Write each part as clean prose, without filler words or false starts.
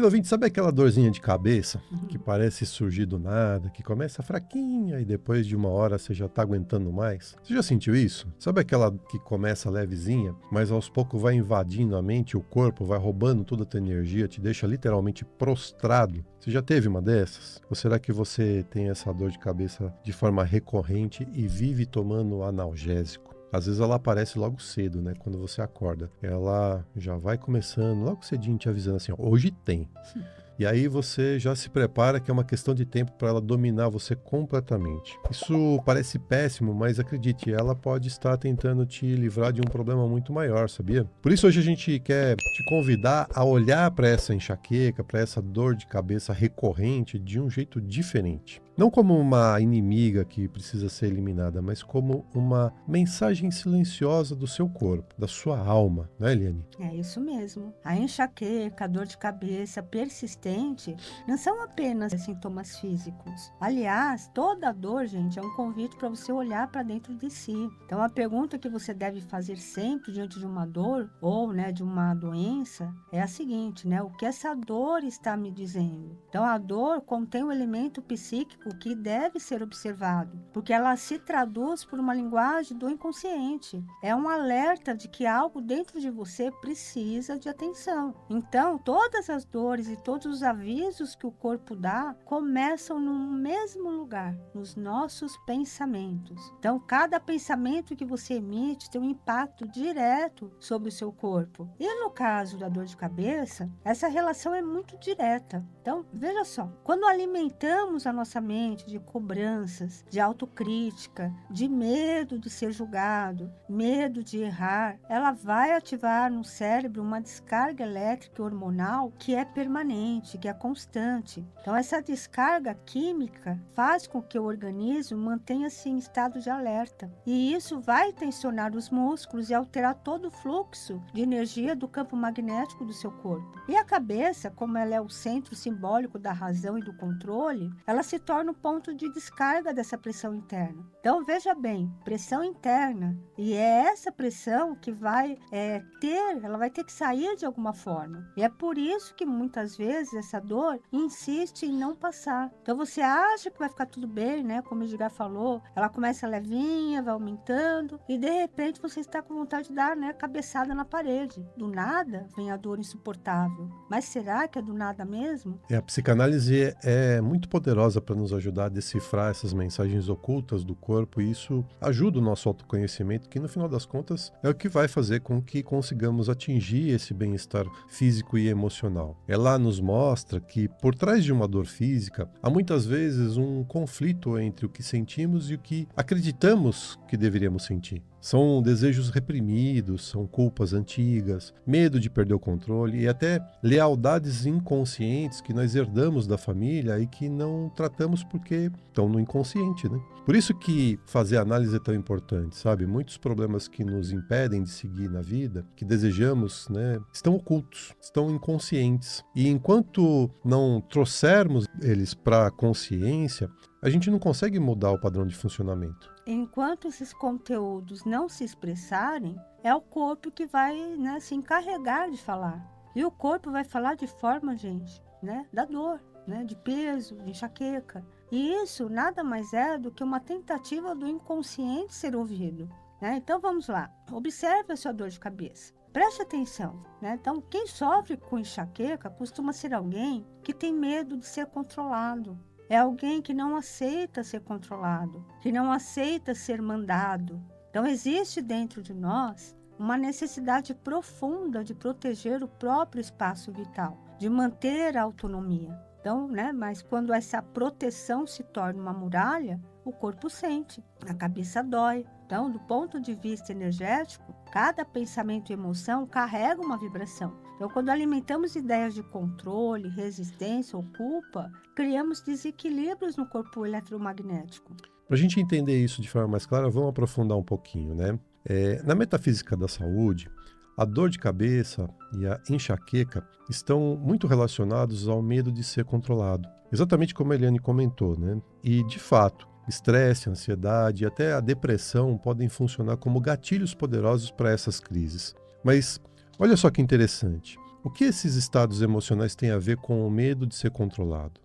Querido ouvinte, sabe aquela dorzinha de cabeça que parece surgir do nada, que começa fraquinha e depois de uma hora você já tá aguentando mais? Você já sentiu isso? Sabe aquela que começa levezinha, mas aos poucos vai invadindo a mente, o corpo, vai roubando toda a tua energia, te deixa literalmente prostrado? Você já teve uma dessas? Ou será que você tem essa dor de cabeça de forma recorrente e vive tomando analgésico? Às vezes ela aparece logo cedo, né? Quando você acorda. Ela já vai começando logo cedinho te avisando assim, ó, hoje tem. E aí você já se prepara que é uma questão de tempo para ela dominar você completamente. Isso parece péssimo, mas acredite, ela pode estar tentando te livrar de um problema muito maior, sabia? Por isso hoje a gente quer te convidar a olhar para essa enxaqueca, para essa dor de cabeça recorrente de um jeito diferente. Não como uma inimiga que precisa ser eliminada, mas como uma mensagem silenciosa do seu corpo, da sua alma, né, Eliane? É isso mesmo. A enxaqueca, a dor de cabeça persistente não são apenas sintomas físicos. Aliás, toda dor, gente, é um convite para você olhar para dentro de si. Então, a pergunta que você deve fazer sempre diante de uma dor ou, de uma doença é a seguinte, o que essa dor está me dizendo? Então, a dor contém um elemento psíquico que deve ser observado, porque ela se traduz por uma linguagem do inconsciente. É um alerta de que algo dentro de você precisa de atenção. Então, todas as dores e todos os avisos que o corpo dá começam no mesmo lugar, nos nossos pensamentos. Então, cada pensamento que você emite tem um impacto direto sobre o seu corpo. E no caso da dor de cabeça, essa relação é muito direta. Então, veja só, quando alimentamos a nossa mente de cobranças, de autocrítica, de medo de ser julgado, medo de errar, ela vai ativar no cérebro uma descarga elétrica e hormonal que é permanente, que é constante. Então, essa descarga química faz com que o organismo mantenha-se em estado de alerta. E isso vai tensionar os músculos e alterar todo o fluxo de energia do campo magnético do seu corpo. E a cabeça, como ela é o centro simbólico da razão e do controle, ela se torna o ponto de descarga dessa pressão interna. Então, veja bem, pressão interna. E é essa pressão que ela vai ter que sair de alguma forma. E é por isso que muitas vezes essa dor insiste em não passar. Então, você acha que vai ficar tudo bem, como o Edgar falou, ela começa levinha, vai aumentando, e de repente você está com vontade de dar, cabeçada na parede. Do nada vem a dor insuportável. Mas será que é do nada mesmo? A psicanálise é muito poderosa para nos ajudar a decifrar essas mensagens ocultas do corpo e isso ajuda o nosso autoconhecimento, que no final das contas é o que vai fazer com que consigamos atingir esse bem-estar físico e emocional. Ela nos mostra que por trás de uma dor física há muitas vezes um conflito entre o que sentimos e o que acreditamos que deveríamos sentir. São desejos reprimidos, são culpas antigas, medo de perder o controle e até lealdades inconscientes que nós herdamos da família e que não tratamos porque estão no inconsciente, né? Por isso que fazer análise é tão importante, sabe? Muitos problemas que nos impedem de seguir na vida, que desejamos, estão ocultos, estão inconscientes. E enquanto não trouxermos eles para a consciência, a gente não consegue mudar o padrão de funcionamento. Enquanto esses conteúdos não se expressarem, é o corpo que vai, se encarregar de falar. E o corpo vai falar de forma, gente, da dor, de peso, de enxaqueca. E isso nada mais é do que uma tentativa do inconsciente ser ouvido. Então vamos lá, observe a sua dor de cabeça. Preste atenção, Então, quem sofre com enxaqueca costuma ser alguém que tem medo de ser controlado. É alguém que não aceita ser controlado, que não aceita ser mandado. Então, existe dentro de nós uma necessidade profunda de proteger o próprio espaço vital, de manter a autonomia. Então, mas quando essa proteção se torna uma muralha, o corpo sente, a cabeça dói. Então, do ponto de vista energético, cada pensamento e emoção carrega uma vibração. Então, quando alimentamos ideias de controle, resistência ou culpa, criamos desequilíbrios no corpo eletromagnético. Para a gente entender isso de forma mais clara, vamos aprofundar um pouquinho, Na metafísica da saúde, a dor de cabeça e a enxaqueca estão muito relacionados ao medo de ser controlado. Exatamente como a Eliane comentou, E, de fato, estresse, ansiedade e até a depressão podem funcionar como gatilhos poderosos para essas crises. Mas olha só que interessante. O que esses estados emocionais têm a ver com o medo de ser controlado?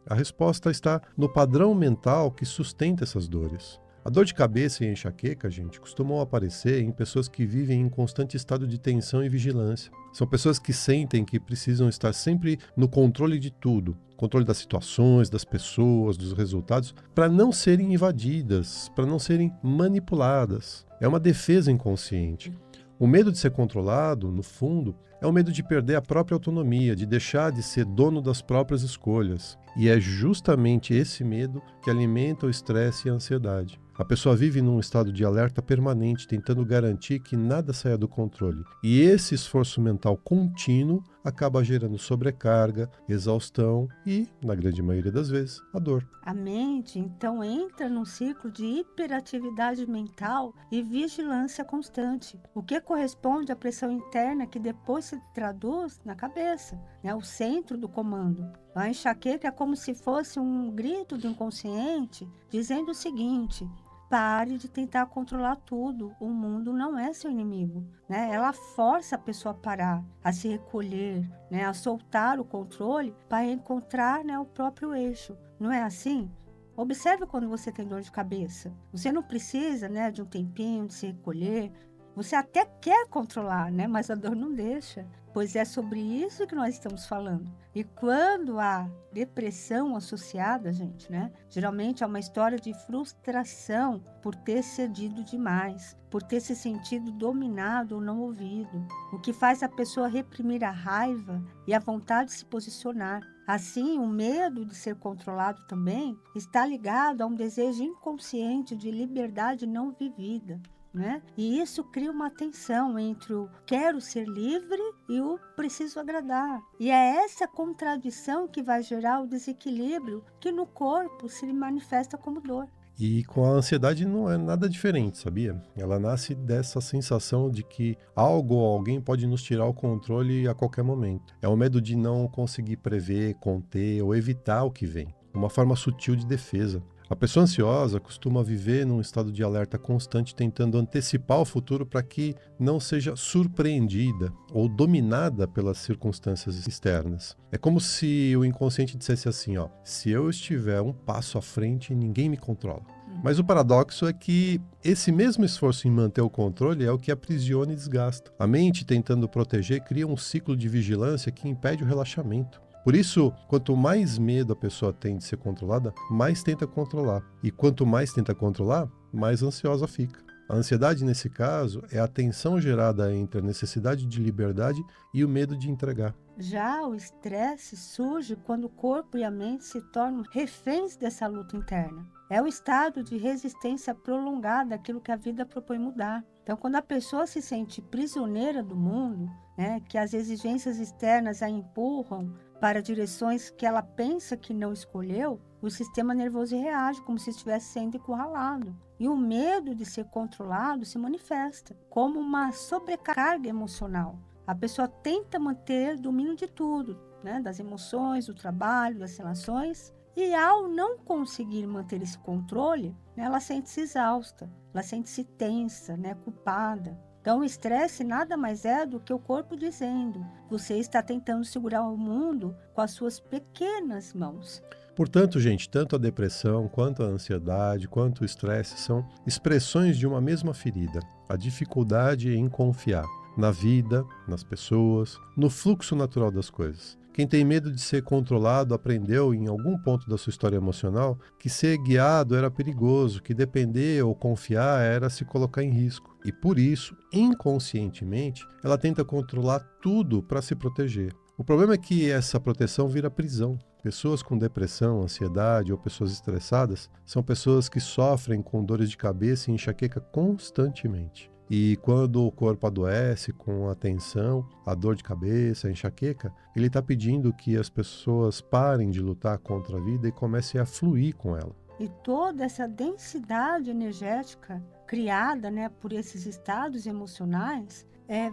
A resposta está no padrão mental que sustenta essas dores. A dor de cabeça e a enxaqueca, gente, costumam aparecer em pessoas que vivem em constante estado de tensão e vigilância. São pessoas que sentem que precisam estar sempre no controle de tudo, controle das situações, das pessoas, dos resultados, para não serem invadidas, para não serem manipuladas. É uma defesa inconsciente. O medo de ser controlado, no fundo, é o medo de perder a própria autonomia, de deixar de ser dono das próprias escolhas. E é justamente esse medo que alimenta o estresse e a ansiedade. A pessoa vive num estado de alerta permanente, tentando garantir que nada saia do controle. E esse esforço mental contínuo acaba gerando sobrecarga, exaustão e, na grande maioria das vezes, a dor. A mente, então, entra num ciclo de hiperatividade mental e vigilância constante, o que corresponde à pressão interna que depois se traduz na cabeça, né, o centro do comando. A enxaqueca é como se fosse um grito do inconsciente dizendo o seguinte: pare de tentar controlar tudo, o mundo não é seu inimigo. Né? Ela força a pessoa a parar, a se recolher, né? A soltar o controle para encontrar, né, o próprio eixo. Não é assim? Observe quando você tem dor de cabeça. Você não precisa, né, de um tempinho, de se recolher. Você até quer controlar, né, mas a dor não deixa. Pois é sobre isso que nós estamos falando. E quando há depressão associada, gente, né? Geralmente é uma história de frustração por ter cedido demais, por ter se sentido dominado ou não ouvido, o que faz a pessoa reprimir a raiva e a vontade de se posicionar. Assim, o medo de ser controlado também está ligado a um desejo inconsciente de liberdade não vivida. Né? E isso cria uma tensão entre o quero ser livre e o preciso agradar. E é essa contradição que vai gerar o desequilíbrio que no corpo se manifesta como dor. E com a ansiedade não é nada diferente, sabia? Ela nasce dessa sensação de que algo ou alguém pode nos tirar o controle a qualquer momento. É o medo de não conseguir prever, conter ou evitar o que vem. Uma forma sutil de defesa. A pessoa ansiosa costuma viver num estado de alerta constante, tentando antecipar o futuro para que não seja surpreendida ou dominada pelas circunstâncias externas. É como se o inconsciente dissesse assim, ó, se eu estiver um passo à frente, ninguém me controla. Mas o paradoxo é que esse mesmo esforço em manter o controle é o que aprisiona e desgasta. A mente, tentando proteger, cria um ciclo de vigilância que impede o relaxamento. Por isso, quanto mais medo a pessoa tem de ser controlada, mais tenta controlar. E quanto mais tenta controlar, mais ansiosa fica. A ansiedade, nesse caso, é a tensão gerada entre a necessidade de liberdade e o medo de entregar. Já o estresse surge quando o corpo e a mente se tornam reféns dessa luta interna. É o estado de resistência prolongada àquilo que a vida propõe mudar. Então, quando a pessoa se sente prisioneira do mundo, né, que as exigências externas a empurram para direções que ela pensa que não escolheu, o sistema nervoso reage como se estivesse sendo encurralado. E o medo de ser controlado se manifesta como uma sobrecarga emocional. A pessoa tenta manter domínio de tudo, né? Das emoções, do trabalho, das relações. E ao não conseguir manter esse controle, né, ela sente-se exausta, ela sente-se tensa, né, culpada. Então, o estresse nada mais é do que o corpo dizendo: você está tentando segurar o mundo com as suas pequenas mãos. Portanto, gente, tanto a depressão, quanto a ansiedade, quanto o estresse são expressões de uma mesma ferida, a dificuldade em confiar na vida, nas pessoas, no fluxo natural das coisas. Quem tem medo de ser controlado aprendeu, em algum ponto da sua história emocional, que ser guiado era perigoso, que depender ou confiar era se colocar em risco. E por isso, inconscientemente, ela tenta controlar tudo para se proteger. O problema é que essa proteção vira prisão. Pessoas com depressão, ansiedade ou pessoas estressadas são pessoas que sofrem com dores de cabeça e enxaqueca constantemente. E quando o corpo adoece com a tensão, a dor de cabeça, a enxaqueca, ele está pedindo que as pessoas parem de lutar contra a vida e comecem a fluir com ela. E toda essa densidade energética criada, né, por esses estados emocionais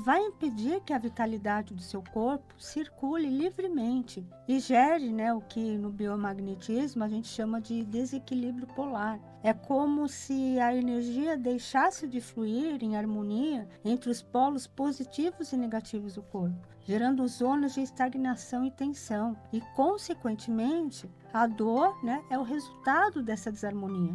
vai impedir que a vitalidade do seu corpo circule livremente e gere, né, o que no biomagnetismo a gente chama de desequilíbrio polar. É como se a energia deixasse de fluir em harmonia entre os polos positivos e negativos do corpo, gerando zonas de estagnação e tensão. E, consequentemente, a dor, né, é o resultado dessa desarmonia.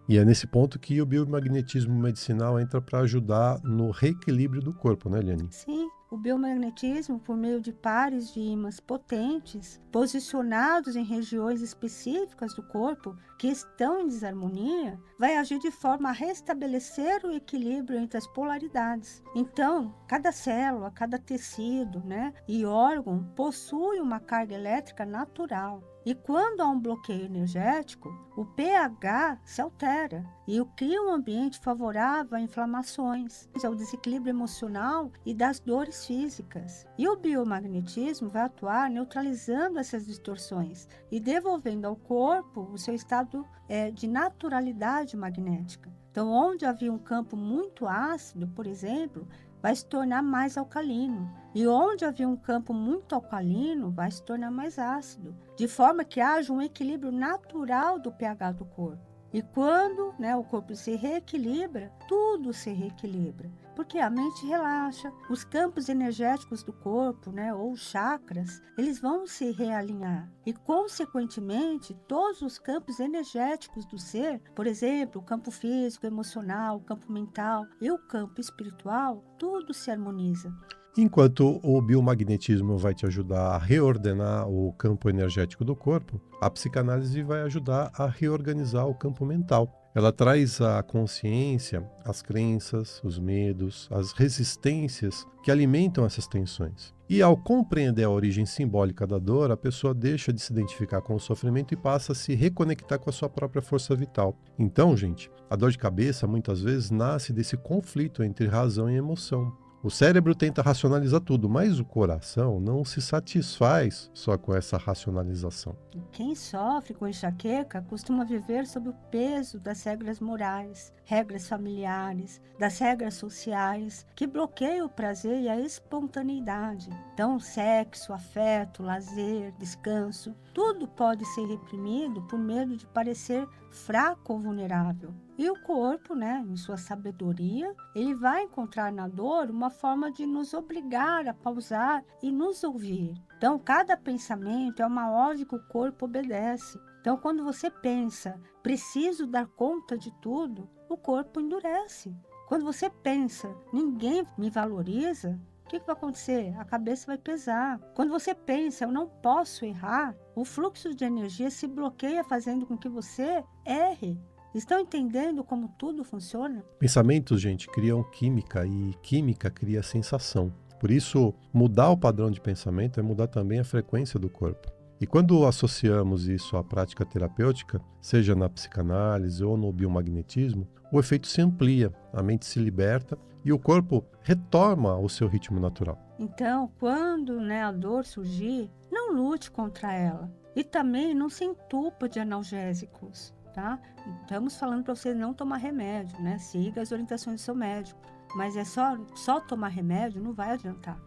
E é nesse ponto que o biomagnetismo medicinal entra para ajudar no reequilíbrio do corpo, né, Eliane? Sim, o biomagnetismo, por meio de pares de ímãs potentes, posicionados em regiões específicas do corpo que estão em desarmonia, vai agir de forma a restabelecer o equilíbrio entre as polaridades. Então, cada célula, cada tecido, né, e órgão possui uma carga elétrica natural. E quando há um bloqueio energético, o pH se altera e cria um ambiente favorável a inflamações, ao desequilíbrio emocional e das dores físicas. E o biomagnetismo vai atuar neutralizando essas distorções e devolvendo ao corpo o seu estado de naturalidade magnética. Então, onde havia um campo muito ácido, por exemplo, vai se tornar mais alcalino. E onde havia um campo muito alcalino, vai se tornar mais ácido, de forma que haja um equilíbrio natural do pH do corpo. E quando, né, o corpo se reequilibra, tudo se reequilibra, porque a mente relaxa, os campos energéticos do corpo, né, ou chakras, eles vão se realinhar. E, consequentemente, todos os campos energéticos do ser, por exemplo, o campo físico, emocional, o campo mental e o campo espiritual, tudo se harmoniza. Enquanto o biomagnetismo vai te ajudar a reordenar o campo energético do corpo, a psicanálise vai ajudar a reorganizar o campo mental. Ela traz a consciência, as crenças, os medos, as resistências que alimentam essas tensões. E ao compreender a origem simbólica da dor, a pessoa deixa de se identificar com o sofrimento e passa a se reconectar com a sua própria força vital. Então, gente, a dor de cabeça muitas vezes nasce desse conflito entre razão e emoção. O cérebro tenta racionalizar tudo, mas o coração não se satisfaz só com essa racionalização. Quem sofre com enxaqueca costuma viver sob o peso das regras morais, regras familiares, das regras sociais, que bloqueiam o prazer e a espontaneidade. Então, sexo, afeto, lazer, descanso, tudo pode ser reprimido por medo de parecer fraco ou vulnerável. E o corpo, né, em sua sabedoria, ele vai encontrar na dor uma forma de nos obrigar a pausar e nos ouvir. Então, cada pensamento é uma ordem que o corpo obedece. Então, quando você pensa, preciso dar conta de tudo, o corpo endurece. Quando você pensa, ninguém me valoriza, o que vai acontecer? A cabeça vai pesar. Quando você pensa, eu não posso errar, o fluxo de energia se bloqueia, fazendo com que você erre. Estão entendendo como tudo funciona? Pensamentos, gente, criam química e química cria sensação. Por isso, mudar o padrão de pensamento é mudar também a frequência do corpo. E quando associamos isso à prática terapêutica, seja na psicanálise ou no biomagnetismo, o efeito se amplia, a mente se liberta e o corpo retoma ao seu ritmo natural. Então, quando, né, a dor surgir, não lute contra ela. E também não se entupa de analgésicos, tá? Estamos falando para você não tomar remédio, né? Siga as orientações do seu médico. Mas é só tomar remédio não vai adiantar.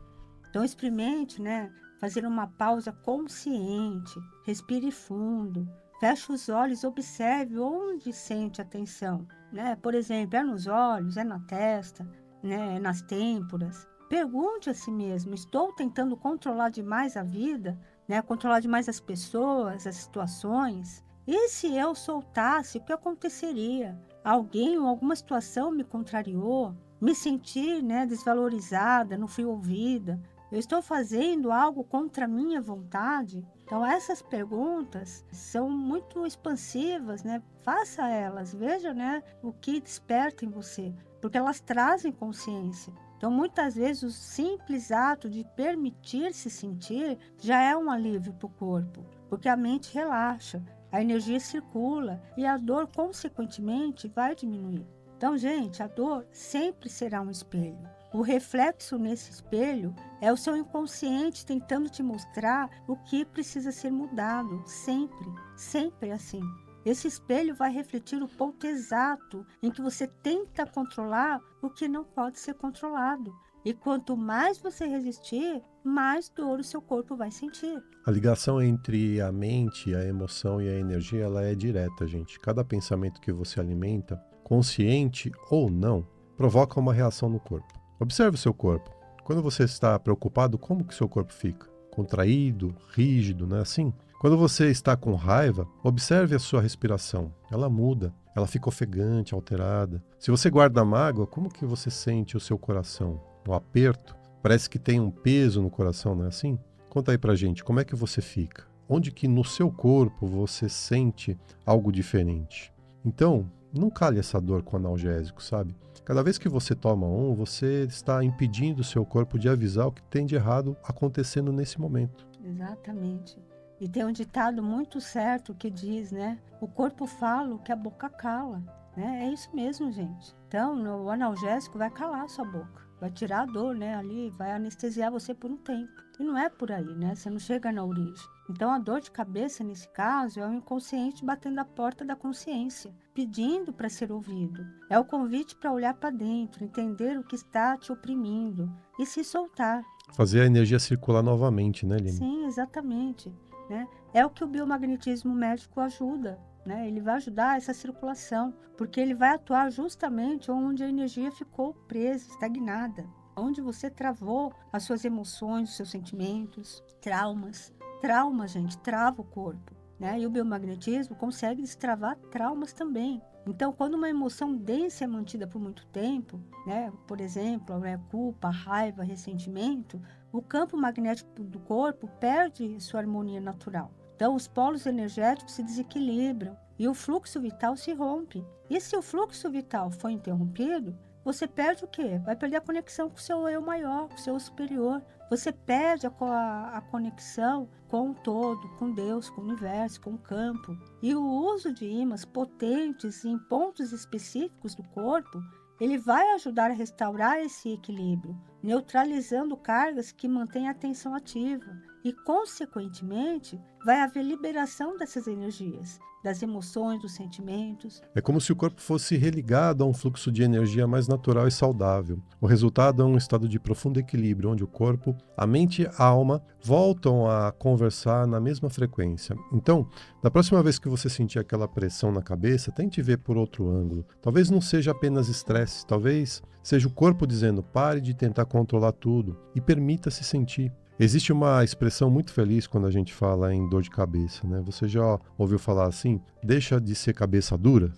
Então, experimente, né, fazer uma pausa consciente, respire fundo, feche os olhos, observe onde sente a tensão, né? Por exemplo, é nos olhos, é na testa, né, é nas têmporas. Pergunte a si mesmo, estou tentando controlar demais a vida, né, controlar demais as pessoas, as situações? E se eu soltasse, o que aconteceria? Alguém ou alguma situação me contrariou? Me senti, né, desvalorizada, não fui ouvida? Eu estou fazendo algo contra a minha vontade? Então, essas perguntas são muito expansivas, né? Faça elas, veja, né, o que desperta em você, porque elas trazem consciência. Então, muitas vezes, o simples ato de permitir-se sentir já é um alívio para o corpo, porque a mente relaxa, a energia circula e a dor, consequentemente, vai diminuir. Então, gente, a dor sempre será um espelho. O reflexo nesse espelho é o seu inconsciente tentando te mostrar o que precisa ser mudado. Sempre, sempre assim. Esse espelho vai refletir o ponto exato em que você tenta controlar o que não pode ser controlado. E quanto mais você resistir, mais dor o seu corpo vai sentir. A ligação entre a mente, a emoção e a energia, ela é direta, gente. Cada pensamento que você alimenta, consciente ou não, provoca uma reação no corpo. Observe o seu corpo. Quando você está preocupado, como que seu corpo fica? Contraído, rígido, não é assim? Quando você está com raiva, observe a sua respiração. Ela muda, ela fica ofegante, alterada. Se você guarda mágoa, como que você sente o seu coração? O aperto? Parece que tem um peso no coração, não é assim? Conta aí pra gente, como é que você fica? Onde que no seu corpo você sente algo diferente? Então, não cale essa dor com analgésico, sabe? Cada vez que você toma um, você está impedindo o seu corpo de avisar o que tem de errado acontecendo nesse momento. Exatamente. E tem um ditado muito certo que diz, né? O corpo fala o que a boca cala. Né? É isso mesmo, gente. Então, o analgésico vai calar a sua boca. Vai tirar a dor, né? Ali, vai anestesiar você por um tempo. E não é por aí, né? Você não chega na origem. Então, a dor de cabeça, nesse caso, é o inconsciente batendo a porta da consciência, pedindo para ser ouvido. É o convite para olhar para dentro, entender o que está te oprimindo e se soltar. Fazer a energia circular novamente, né, Lina? Sim, exatamente. Né? É o que o biomagnetismo médico ajuda. Né? Ele vai ajudar essa circulação, porque ele vai atuar justamente onde a energia ficou presa, estagnada, onde você travou as suas emoções, os seus sentimentos, traumas. Trauma, gente, trava o corpo. Né? E o biomagnetismo consegue destravar traumas também. Então, quando uma emoção densa é mantida por muito tempo, né? Por exemplo, culpa, raiva, ressentimento, o campo magnético do corpo perde sua harmonia natural. Então, os polos energéticos se desequilibram e o fluxo vital se rompe. E se o fluxo vital for interrompido, você perde o quê? Vai perder a conexão com o seu eu maior, com o seu eu superior. Você perde a conexão com o todo, com Deus, com o universo, com o campo. E o uso de ímãs potentes em pontos específicos do corpo, ele vai ajudar a restaurar esse equilíbrio, neutralizando cargas que mantêm a atenção ativa. E, consequentemente, vai haver liberação dessas energias, das emoções, dos sentimentos. É como se o corpo fosse religado a um fluxo de energia mais natural e saudável. O resultado é um estado de profundo equilíbrio, onde o corpo, a mente e a alma voltam a conversar na mesma frequência. Então, da próxima vez que você sentir aquela pressão na cabeça, tente ver por outro ângulo. Talvez não seja apenas estresse, talvez seja o corpo dizendo pare de tentar controlar tudo e permita-se sentir. Existe uma expressão muito feliz quando a gente fala em dor de cabeça, né? Você já ouviu falar assim? Deixa de ser cabeça dura?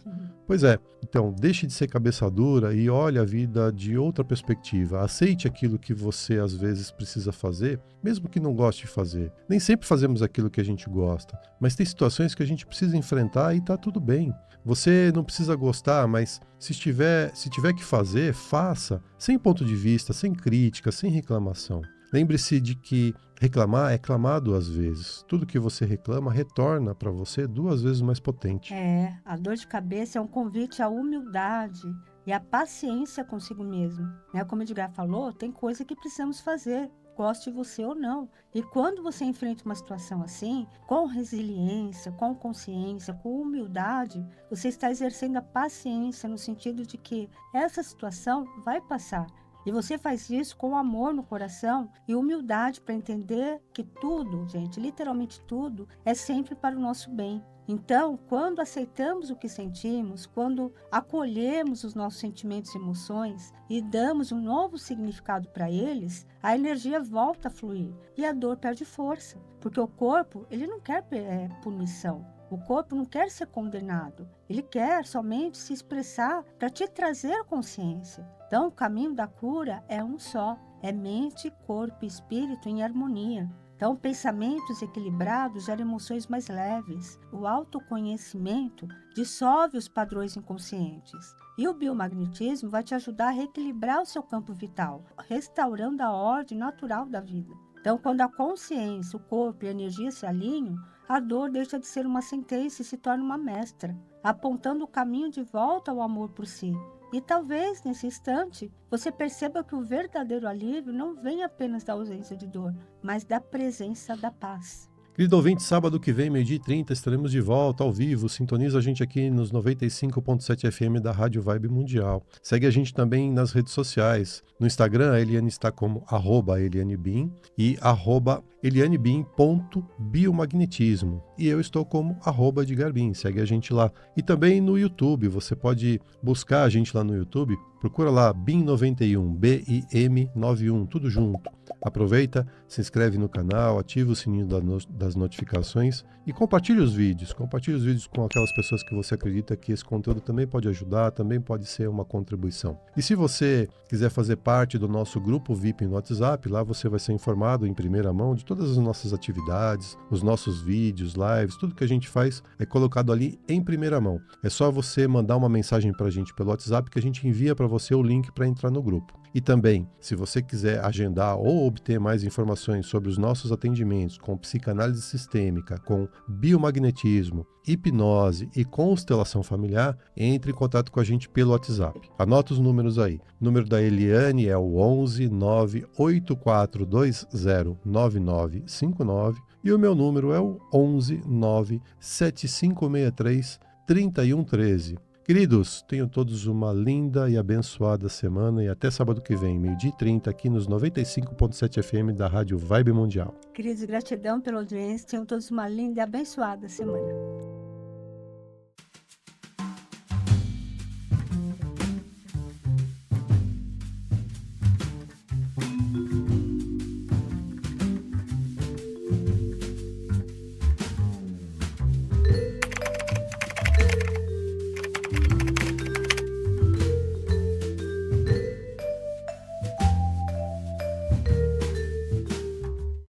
Pois é, então deixe de ser cabeça dura e olhe a vida de outra perspectiva. Aceite aquilo que você às vezes precisa fazer, mesmo que não goste de fazer. Nem sempre fazemos aquilo que a gente gosta, mas tem situações que a gente precisa enfrentar e tá tudo bem. Você não precisa gostar, mas se tiver que fazer, faça, sem ponto de vista, sem crítica, sem reclamação. Lembre-se de que reclamar é clamar 2 vezes. Tudo que você reclama retorna para você 2 vezes mais potente. A dor de cabeça é um convite à humildade e à paciência consigo mesmo. Né? Como o Edgar falou, tem coisa que precisamos fazer, goste você ou não. E quando você enfrenta uma situação assim, com resiliência, com consciência, com humildade, você está exercendo a paciência no sentido de que essa situação vai passar. E você faz isso com amor no coração e humildade para entender que tudo, gente, literalmente tudo, é sempre para o nosso bem. Então, quando aceitamos o que sentimos, quando acolhemos os nossos sentimentos e emoções e damos um novo significado para eles, a energia volta a fluir e a dor perde força. Porque o corpo, ele não quer punição. O corpo não quer ser condenado. Ele quer somente se expressar para te trazer consciência. Então, o caminho da cura é um só. É mente, corpo e espírito em harmonia. Então, pensamentos equilibrados geram emoções mais leves. O autoconhecimento dissolve os padrões inconscientes. E o biomagnetismo vai te ajudar a reequilibrar o seu campo vital, restaurando a ordem natural da vida. Então, quando a consciência, o corpo e a energia se alinham, a dor deixa de ser uma sentença e se torna uma mestra, apontando o caminho de volta ao amor por si. E talvez, nesse instante, você perceba que o verdadeiro alívio não vem apenas da ausência de dor, mas da presença da paz. Querido ouvinte, sábado que vem, 12h30, estaremos de volta ao vivo. Sintoniza a gente aqui nos 95.7 FM da Rádio Vibe Mundial. Segue a gente também nas redes sociais. No Instagram, a Eliane está como @ElianeBim e @ElianeBim.biomagnetismo. E eu estou como @EdgarBim. Segue a gente lá. E também no YouTube, você pode buscar a gente lá no YouTube. Procura lá BIM91, BIM91, tudo junto. Aproveita, se inscreve no canal, ativa o sininho das notificações e compartilhe os vídeos. Compartilhe os vídeos com aquelas pessoas que você acredita que esse conteúdo também pode ajudar, também pode ser uma contribuição. E se você quiser fazer parte do nosso grupo VIP no WhatsApp, lá você vai ser informado em primeira mão de todas as nossas atividades, os nossos vídeos, lives, tudo que a gente faz é colocado ali em primeira mão. É só você mandar uma mensagem para a gente pelo WhatsApp que a gente envia para você o link para entrar no grupo. E também, se você quiser agendar ou obter mais informações sobre os nossos atendimentos com psicanálise sistêmica, com biomagnetismo, hipnose e constelação familiar, entre em contato com a gente pelo WhatsApp. Anota os números aí. O número da Eliane é o 11 98420 9959 e o meu número é o 11 97563 3113. Queridos, tenham todos uma linda e abençoada semana e até sábado que vem, 12h30, aqui nos 95.7 FM da Rádio Vibe Mundial. Queridos, gratidão pela audiência. Tenham todos uma linda e abençoada semana.